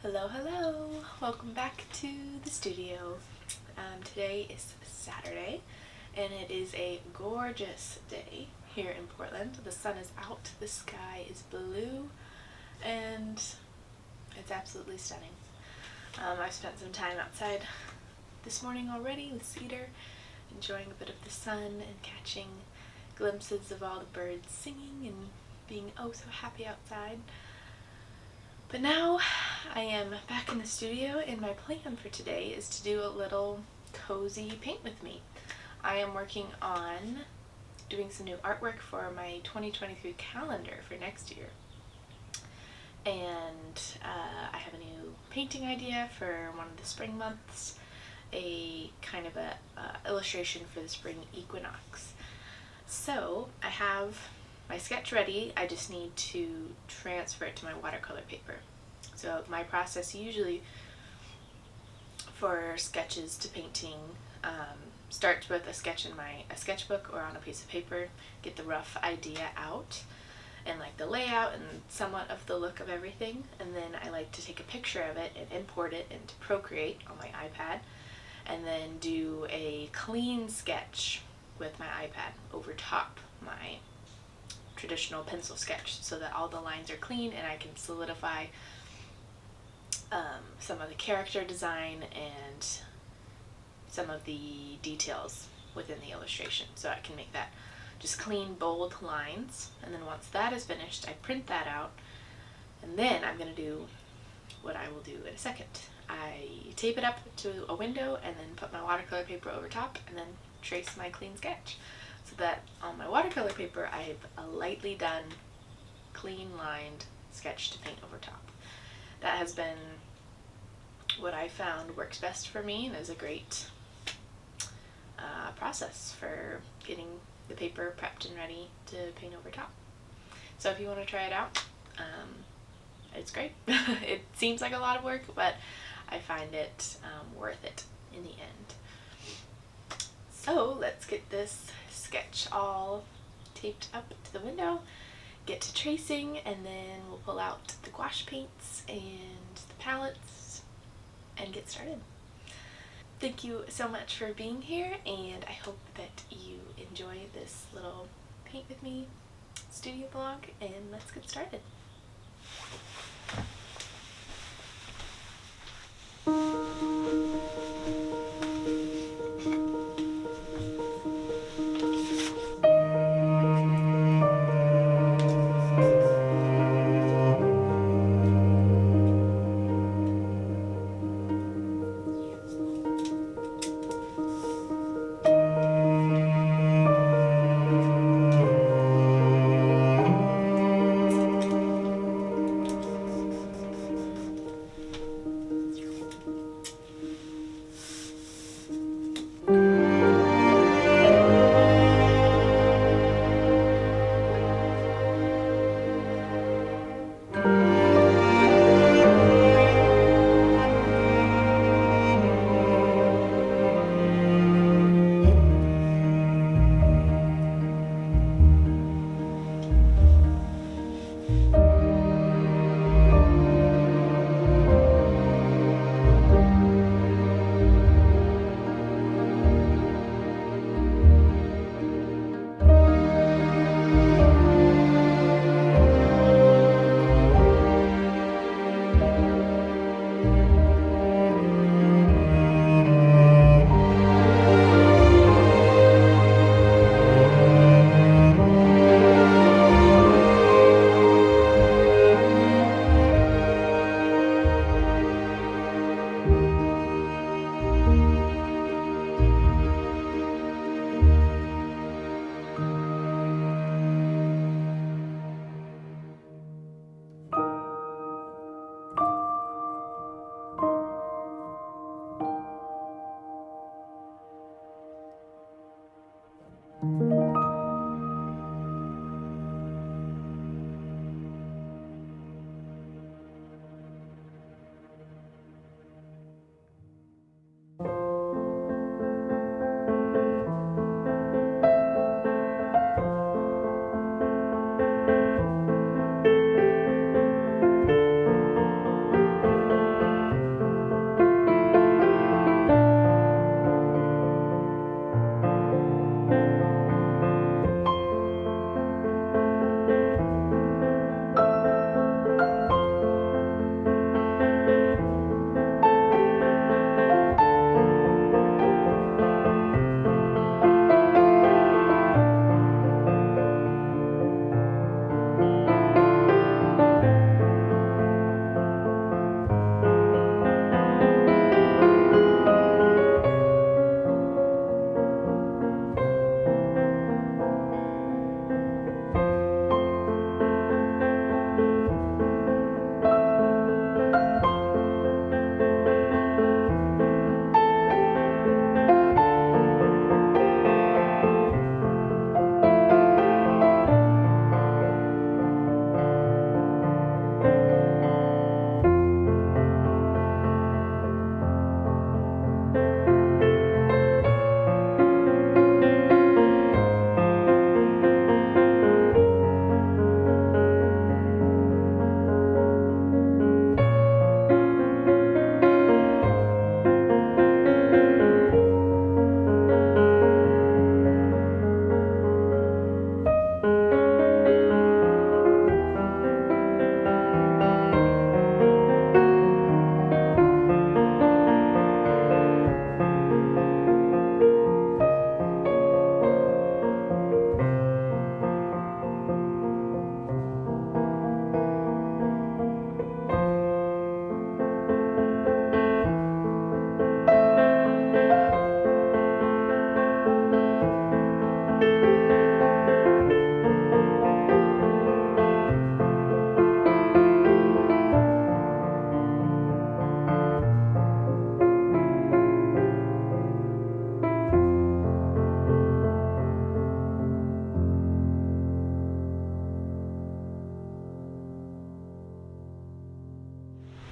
Hello, hello! Welcome back to the studio. Today is Saturday and it is a gorgeous day here in Portland. The sun is out, the sky is blue, and it's absolutely stunning. I've spent some time outside this morning already with Cedar, enjoying a bit of the sun and catching glimpses of all the birds singing and being oh so happy outside. But now I am back in the studio and my plan for today is to do a little cozy paint with me. I am working on doing some new artwork for my 2023 calendar for next year. And I have a new painting idea for one of the spring months, a kind of a illustration for the spring equinox. So I have my sketch ready, I just need to transfer it to my watercolor paper. So my process usually for sketches to painting starts with a sketch in a sketchbook or on a piece of paper, get the rough idea out and like the layout and somewhat of the look of everything, and then I like to take a picture of it and import it into Procreate on my iPad and then do a clean sketch with my iPad over top my traditional pencil sketch so that all the lines are clean and I can solidify some of the character design and some of the details within the illustration, so I can make that just clean bold lines. And then once that is finished, I print that out, and then I'm going to do what I will do in a second. I tape it up to a window and then put my watercolor paper over top and then trace my clean sketch, so that on my watercolor paper I have a lightly done, clean lined sketch to paint over top. That has been what I found works best for me and is a great process for getting the paper prepped and ready to paint over top. So if you want to try it out, it's great. It seems like a lot of work, but I find it worth it in the end. So let's get this sketch all taped up to the window, get to tracing, and then we'll pull out the gouache paints and the palettes and get started. Thank you so much for being here, and I hope that you enjoy this little paint with me studio vlog, and let's get started.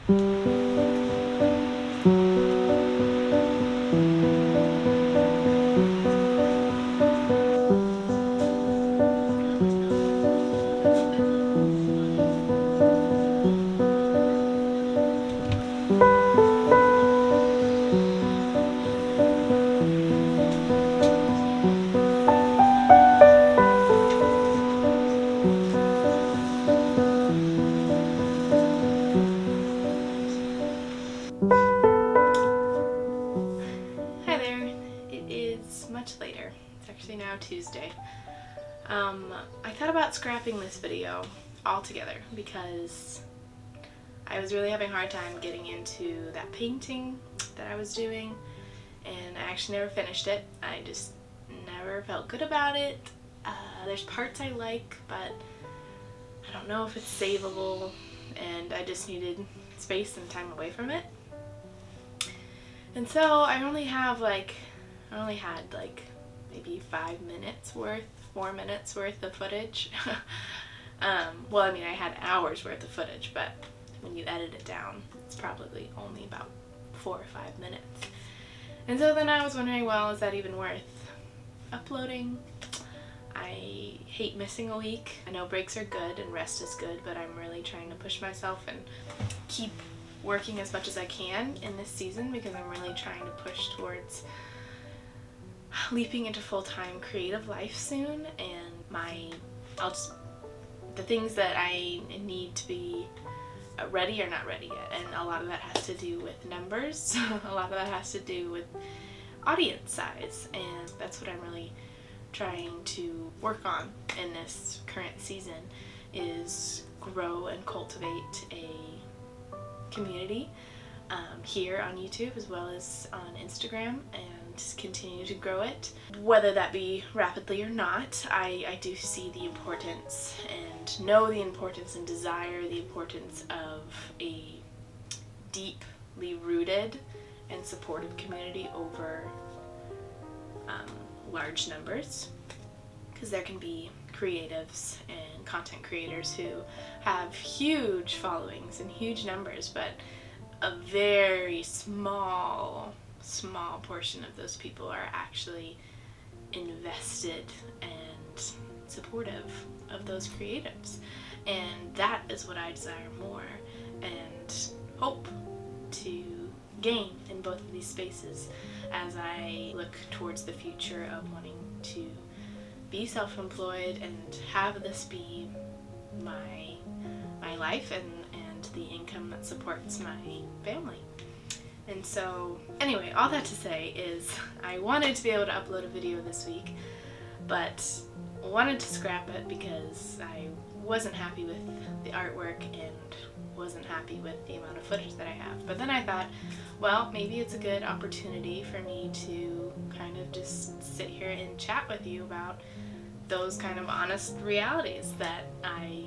Hi there, it is much later. It's actually now Tuesday. I thought about scrapping this video altogether because I was really having a hard time getting into that painting that I was doing, and I actually never finished it. I just never felt good about it. There's parts I like, but I don't know if it's savable, and I just needed space and time away from it. And so I only had like maybe 5 minutes worth, 4 minutes worth of footage. Well, I mean, I had hours worth of footage, but when you edit it down, it's probably only about 4 or 5 minutes. And so then I was wondering, well, is that even worth uploading? I hate missing a week. I know breaks are good and rest is good, but I'm really trying to push myself and keep working as much as I can in this season because I'm really trying to push towards leaping into full-time creative life soon, and the things that I need to be ready are not ready yet, and a lot of that has to do with numbers. A lot of that has to do with audience size, and that's what I'm really trying to work on in this current season, is grow and cultivate a community here on YouTube as well as on Instagram, and continue to grow it. Whether that be rapidly or not, I do see the importance and know the importance and desire the importance of a deeply rooted and supportive community over large numbers, because there can be creatives and content creators who have huge followings and huge numbers, but a very small portion of those people are actually invested and supportive of those creatives, and that is what I desire more and hope to gain in both of these spaces as I look towards the future of wanting to be self-employed and have this be my life and the income that supports my family. And so anyway, all that to say is I wanted to be able to upload a video this week, but wanted to scrap it because I wasn't happy with the artwork and wasn't happy with the amount of footage that I have. But then I thought, well, maybe it's a good opportunity for me to kind of just sit here and chat with you about those kind of honest realities that I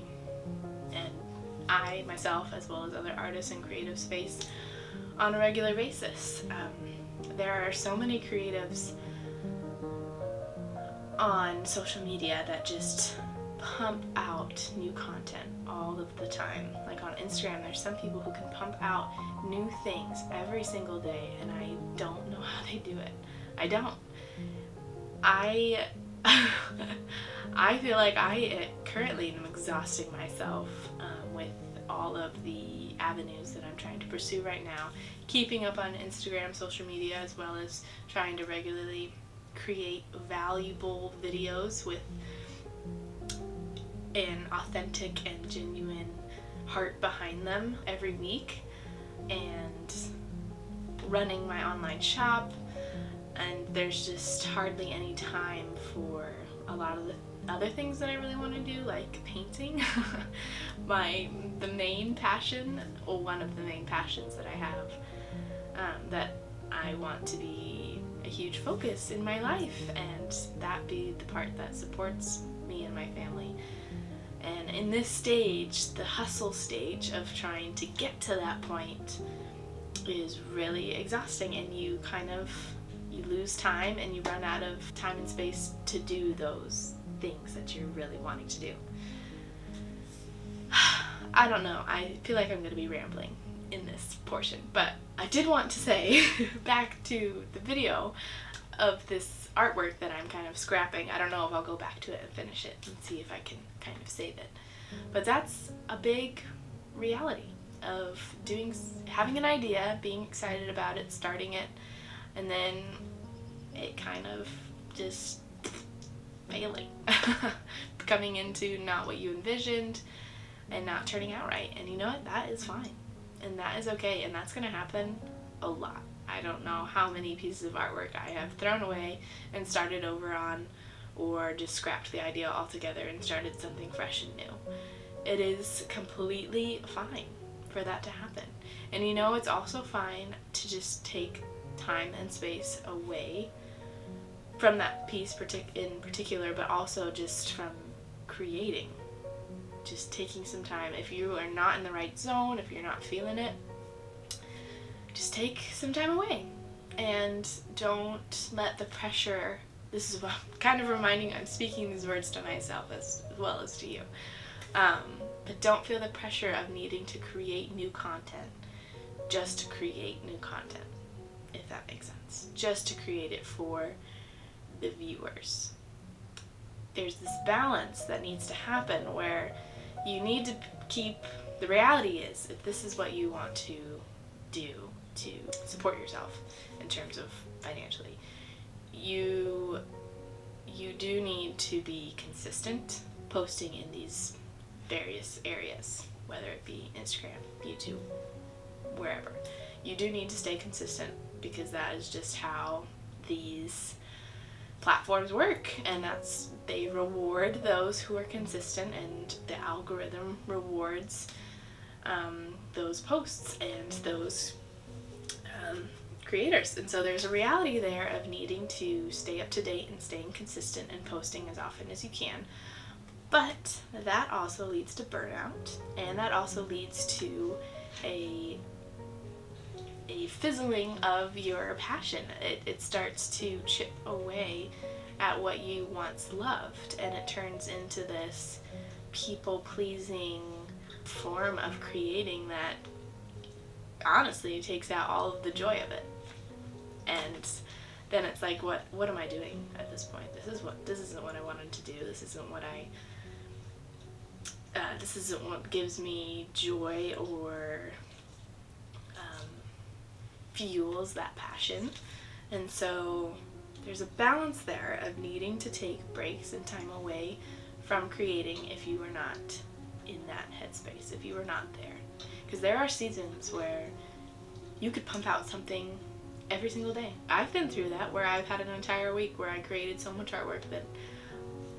myself, as well as other artists and creatives, face on a regular basis. There are so many creatives on social media that just pump out new content all of the time. Like on Instagram, there's some people who can pump out new things every single day, and I don't know how they do it. I don't. I feel like I currently am exhausting myself with all of the avenues that I'm trying to pursue right now, keeping up on Instagram, social media, as well as trying to regularly create valuable videos with an authentic and genuine heart behind them every week, and running my online shop, and there's just hardly any time for a lot of the other things that I really want to do, like painting. The main passion, or one of the main passions that I have, that I want to be a huge focus in my life, and that be the part that supports me and my family. And in this stage, the hustle stage of trying to get to that point is really exhausting, and you lose time and you run out of time and space to do those things that you're really wanting to do. I don't know, I feel like I'm going to be rambling, in this portion. But I did want to say, back to the video of this artwork that I'm kind of scrapping. I don't know if I'll go back to it and finish it and see if I can kind of save it. But that's a big reality of having an idea, being excited about it, starting it, and then it kind of just failing, coming into not what you envisioned and not turning out right. And you know what? That is fine. And that is okay. And that's going to happen a lot. I don't know how many pieces of artwork I have thrown away and started over on, or just scrapped the idea altogether and started something fresh and new. It is completely fine for that to happen. And you know, it's also fine to just take time and space away from that piece in particular, but also just from creating. Just taking some time. If you are not in the right zone, if you're not feeling it, just take some time away. And don't let the pressure, this is what I'm kind of reminding, I'm speaking these words to myself as well as to you. But don't feel the pressure of needing to create new content just to create new content, if that makes sense. Just to create it for the viewers. There's this balance that needs to happen where you need to keep, the reality is, if this is what you want to do to support yourself in terms of financially, you do need to be consistent posting in these various areas, whether it be Instagram, YouTube, wherever. You do need to stay consistent, because that is just how these platforms work, and they reward those who are consistent, and the algorithm rewards those posts and those creators. And so there's a reality there of needing to stay up to date and staying consistent and posting as often as you can. But that also leads to burnout, and that also leads to a fizzling of your passion. It starts to chip away at what you once loved, and it turns into this people-pleasing form of creating that honestly takes out all of the joy of it. And then it's like, what am I doing at this point? This isn't what I wanted to do. This isn't what gives me joy or fuels that passion. And so there's a balance there of needing to take breaks and time away from creating if you are not in that headspace, if you are not there. Because there are seasons where you could pump out something every single day. I've been through that, where I've had an entire week where I created so much artwork that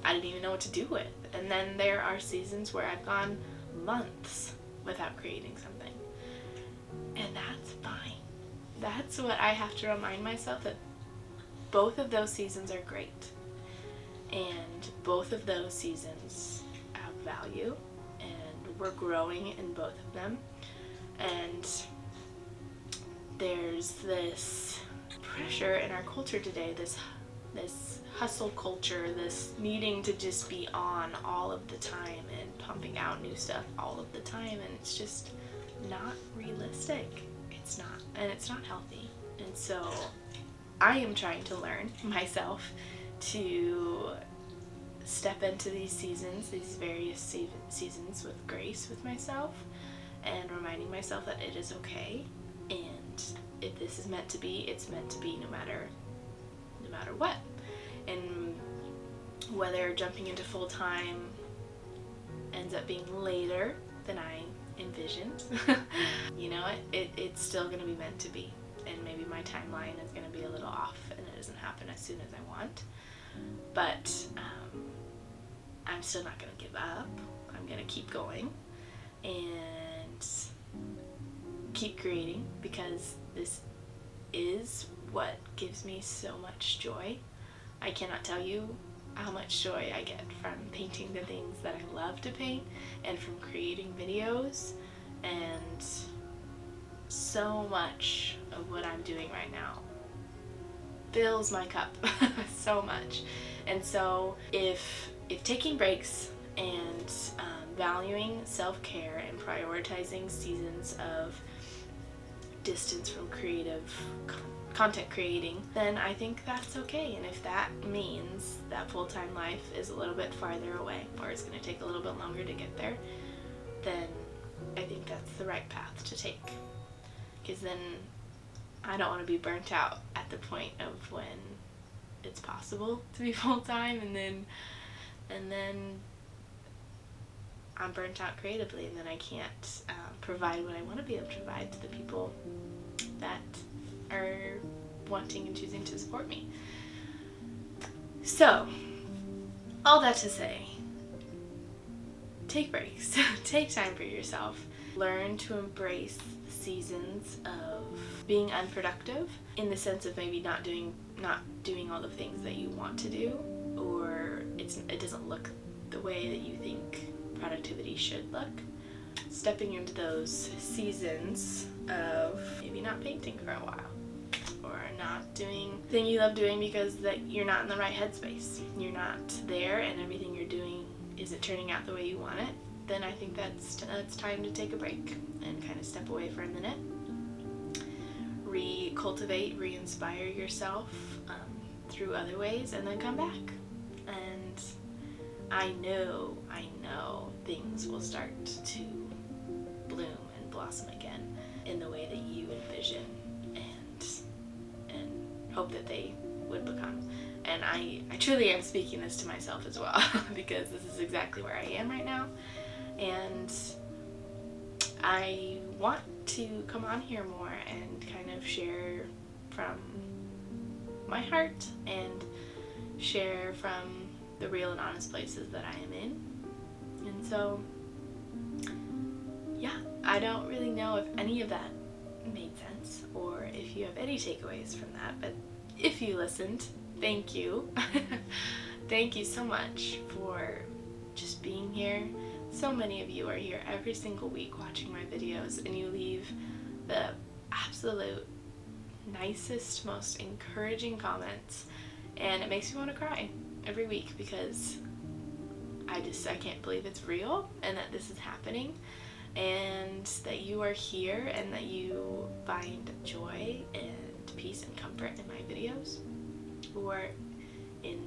I didn't even know what to do with. And then there are seasons where I've gone months without creating something. And that's fine. That's what I have to remind myself, that both of those seasons are great. And both of those seasons have value, and we're growing in both of them. And there's this pressure in our culture today, this hustle culture, this needing to just be on all of the time and pumping out new stuff all of the time, and it's just not realistic. It's not, and it's not healthy. And so I am trying to learn myself to step into these seasons, these various seasons, with grace with myself, and reminding myself that it is okay, and if this is meant to be, it's meant to be no matter what. And whether jumping into full-time ends up being later than I envisioned, you know, it's still going to be meant to be. And maybe my timeline is going to be a little off, and it doesn't happen as soon as I want. But I'm still not going to give up. I'm going to keep going and keep creating, because this is what gives me so much joy. I cannot tell you how much joy I get from painting the things that I love to paint, and from creating videos, and so much of what I'm doing right now fills my cup so much. And so if taking breaks and valuing self-care and prioritizing seasons of distance from content creating, then I think that's okay. And if that means that full-time life is a little bit farther away, or it's going to take a little bit longer to get there, then I think that's the right path to take. Because then I don't want to be burnt out at the point of when it's possible to be full-time, and then I'm burnt out creatively, and then I can't provide what I want to be able to provide to the people that are wanting and choosing to support me. So, all that to say, take breaks. Take time for yourself. Learn to embrace the seasons of being unproductive, in the sense of maybe not doing all the things that you want to do, or it doesn't look the way that you think productivity should look. Stepping into those seasons of maybe not painting for a while, or not doing the thing you love doing because that you're not in the right headspace. You're not there, and everything you're doing isn't turning out the way you want it. Then I think that's time to take a break and kind of step away for a minute. Cultivate, re-inspire yourself through other ways, and then come back. And I know things will start to bloom and blossom again in the way that you envision and hope that they would become. And I truly am speaking this to myself as well, because this is exactly where I am right now. And I want to come on here more and kind of share from my heart and share from the real and honest places that I am in. And so, yeah, I don't really know if any of that made sense, or if you have any takeaways from that, but if you listened, thank you. Thank you so much for just being here. So many of you are here every single week watching my videos, and you leave the absolute nicest, most encouraging comments, and it makes me want to cry every week, because I can't believe it's real and that this is happening, and that you are here, and that you find joy and peace and comfort in my videos or in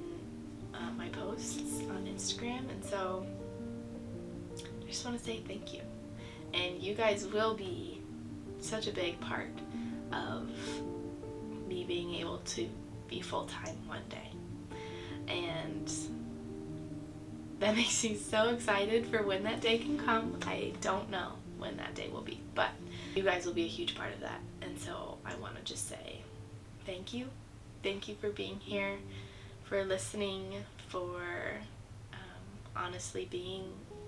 my posts on Instagram. And so I just want to say thank you, and you guys will be such a big part of me being able to be full-time one day, and that makes me so excited for when that day can come. I don't know when that day will be, but you guys will be a huge part of that. And so I want to just say thank you. Thank you for being here, for listening, for honestly being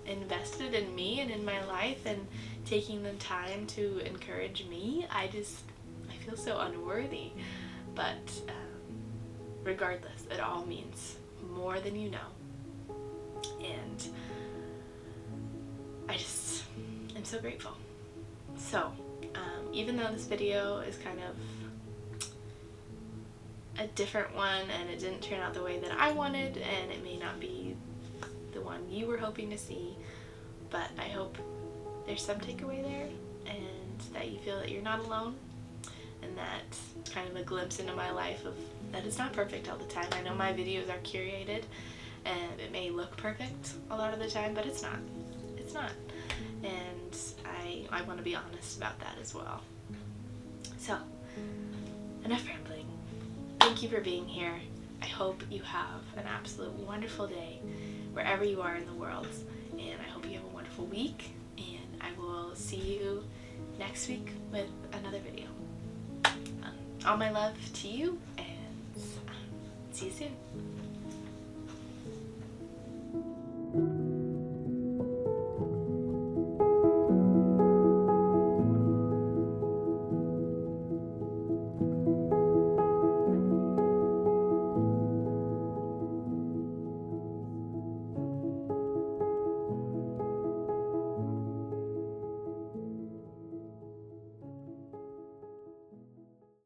invested in me and in my life, and taking the time to encourage me. I feel so unworthy, but regardless, it all means more than you know. And I'm so grateful. So even though this video is kind of a different one, and it didn't turn out the way that I wanted, and it may not be the one you were hoping to see, but I hope there's some takeaway there, and that you feel that you're not alone, and that kind of a glimpse into my life of that it's not perfect all the time. I know my videos are curated, and it may look perfect a lot of the time, but it's not. It's not. And I want to be honest about that as well. So, enough rambling. Thank you for being here. I hope you have an absolute wonderful day wherever you are in the world, and I hope you have a wonderful week, and I will see you next week with another video. All my love to you, and see you soon.